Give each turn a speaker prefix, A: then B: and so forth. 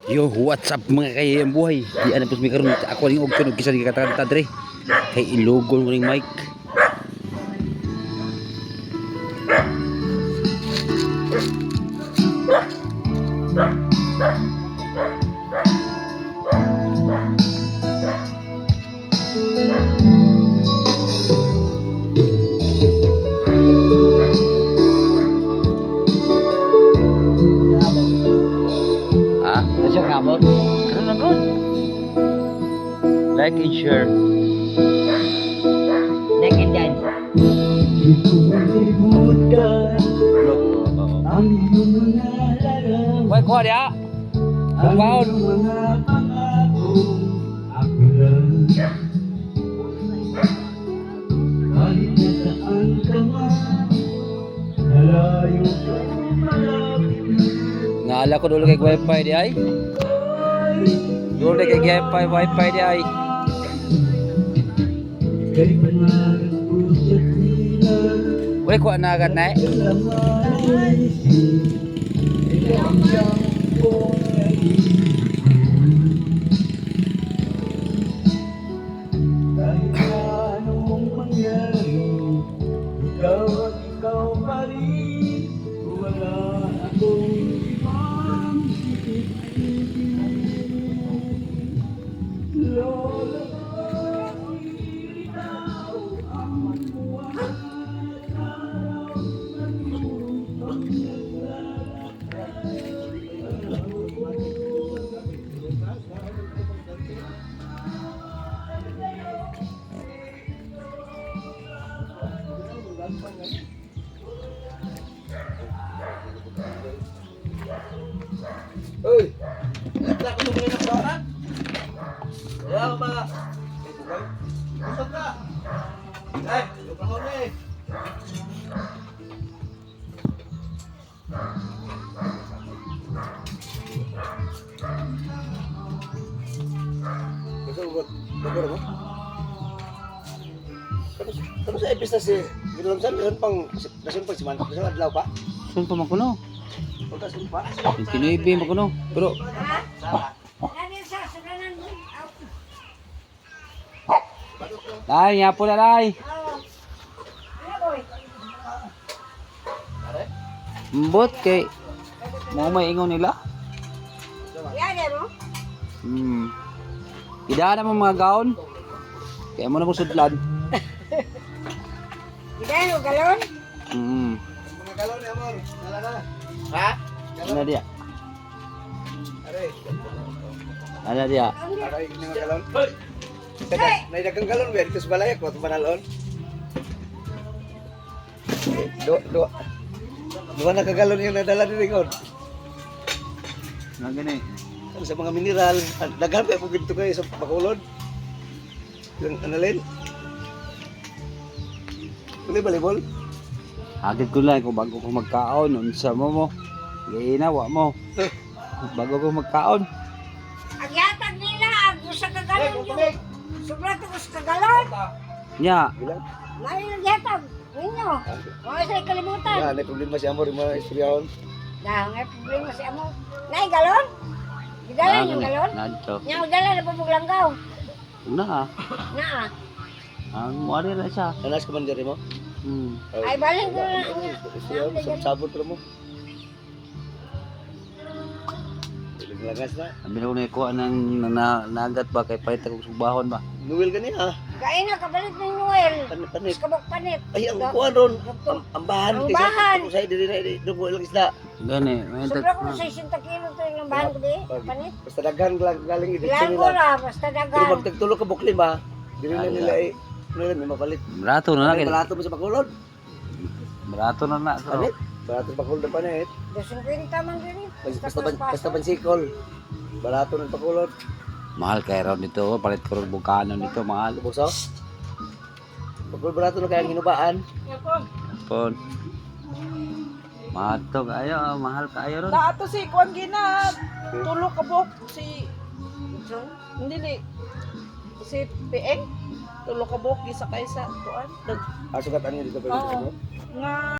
A: Yo, what's up mga kayang buhay? Di ana pus mi karon ako ning og tunog kisa di kata dre. Kay ilugon mo ning mic. Ah, kasi kamot. Karon na good. Like and share.
B: Like and dance.
A: Quay qua đi ạ. Không vào. Ngala ko dulu kay wifi di ay. Dulu kay wifi di ay. Boleh kuat nak agad naik?
C: Uy, nagla ko tumulong na sa ya ba? Busog ka. Yung kahon eh. Busog. Busog mo? Tapos sa epis na si Gilam San, yun pang nasun pag siman, nasun adlaw pa?
A: Sun pa man kuno.
C: Punta sun pa?
A: Yung kinuibi mo kuno. Pero Lai, nyapo na lai. Mbot kay mau may ingon nila. Ida na mo mga gaon. Kaya mo na mo sudlan.
B: Ida mo galon?
C: Mga galon ni amor, nala na. Ha?
A: Ano dia?
C: Are.
A: Ano dia?
C: Are mga galon. Naidagang galon ba dito sa balay ko panalon. Dua na kagalon yung nadala ni Ringon.
A: Nga gani.
C: Sa mga mineral, daghan pa po gito kayo sa Bacolod. Yung analin. Uli balibol.
A: Agad ko lang kung bago ko magkaon, unsa mo. Ginawa mo. Bago ko magkaon.
B: Ang yatag nila, ang sa kagalon yun. Sobra ko sa kagalon.
A: Nya,
C: Bilang.
B: May yatag. Ninyo. Mga sa'y kalimutan.
C: Yan, may problema si Amor yung mga istoryahon.
B: May problema siya mo. Nay, galon? Gidalan yung galon?
A: Nadto.
B: Yung dala na pabuglangaw.
A: Na.
B: Naa.
A: Ang wari na siya.
C: Nanas ka man diri mo?
B: Ay, balik ko na.
C: Sabot mo. Lagas na.
A: Ambil ko na ikuha ng nagat ba kay palit akong subahon ba.
C: Nuwil ka niya.
B: Kain na, kabalit ng Noel.
C: Panit.
B: Kabok panit.
C: Ay, ang kuhan ron. Ang bahan.
B: Ang bahan.
C: Kung sa'yo diri na, doon mo ilang isda.
A: Gani, may
B: Sobra ko 60 kilo to yung bahan ko di. Panit.
C: Basta daghan galing editsyon
B: Bilang ko
C: nila.
B: na, basta
C: Pero
B: dagan.
C: magtagtulo ka buklim ha. Dili na nila eh. Ano yun, may mapalit.
A: barato na
C: May
A: na.
C: balato mo sa Bacolod.
A: Barato na na.
C: Panit. Balato sa Bacolod na panit.
B: 250 man din.
C: Basta pansikol. Balato ng Bacolod.
A: Mahal kay ron dito, palit ko ron bukano dito, mahal.
C: Buso. Bacolod balato na kayang hinubaan.
A: Pon. Matog ayo, mahal kayo ron.
D: Ato si Kwan Gina, tulo ka bok si hindi ni si Pieng, tulo ka bok gisa kaysa tuan.
C: Asukat ano dito pwede
D: Oo.
C: mo?
D: Nga